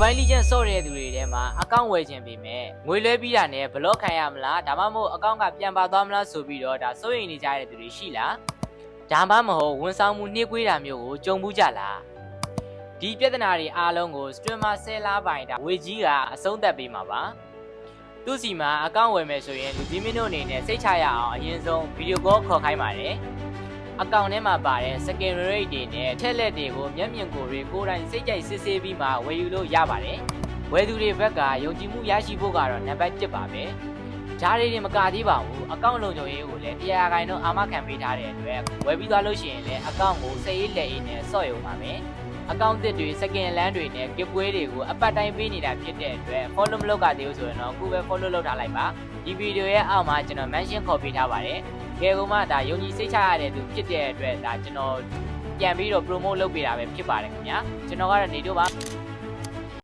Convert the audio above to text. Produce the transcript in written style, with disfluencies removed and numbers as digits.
Mobile Legends ဆော့တဲ့သူတွေထဲမှာအကောင့်ဝယ်ခြင်းပေမဲ့ငွေလွှဲပြီးတာနဲ့ဘလော့ခံရမလားဒါမှမဟုတ်အကောင့်ကပြန်ပါသွားမလားဆိုပြီးတော့ဒါစိုးရိမ်နေကြတဲ့သူတွေရှိလားဒါမှမဟုတ်ဝန်ဆောင်မှုနှိကွေးတာမျိုးကိုကြုံမှုကြလားဒီပြဿနာတွေအားလုံးကို streamer 10 လပိုင်းဒါဝေကြီးကအဆုံးသတ်ပေးမှာပါသူစီမှာအကောင့်ဝယ်မယ်ဆိုရင်လူကြီးမင်းတို့အနေနဲ့စိတ်ချရအောင်အရင်ဆုံးဗီဒီယိုကောခေါ်ခိုင်းပါတယ်အကောင့်ထဲမှာပါတဲ့ second rate တွေနဲ့ထက်လက်တွေကိုမျက်မြင်ကိုယ်တွေကိုယ်တိုင်စိတ်ကြိုက်စစ်ဆေးပြီးမှဝယ်ယူလို့ရပါတယ်ဝယ်သူတွေဘက်ကယုံကြည်မှုရရှိဖို့ကတော့နံပါတ်1ပါပဲဂျားတွေမကသေးပါဘူးအကောင့်လုံခြုံရေးကိုလည်းတရားခိုင်တော့အာမခံပေးထားတဲ့အတွက်ဝယ်ပြီးသွားလို့ရှိရင်လည်းအကောင့်ကိုစိတ်အေးလက်အေးနဲ့ဆော့ရုံပါမယ်အကောင့်သစ်တွေ second land တွေနဲ့ gift ပွဲတွေကိုအပတ်တိုင်းပေးနေတာဖြစ်တဲ့အတွက် follow မလုပ်ကြသေးဘူးဆိုရင်တော့အခုပဲ follow လုပ်ထားလိုက်ပါဒီဗီဒီယိုရဲ့အောက်မှာကျွန်တော် mention ခေါ်ပေးထားပါတယ်ကဲကုန်းမဒါယုံကြည်စိတ်ချရတဲ့သူဖြစ်တဲ့အတွက်ဒါကျွန်တော်ပြန်ပြီးတော့ promote လုပ်ပေးတာပဲဖြစ်ပါတယ်ခင်ဗျာကျွန်တော်ကတော့နေတော့ပါ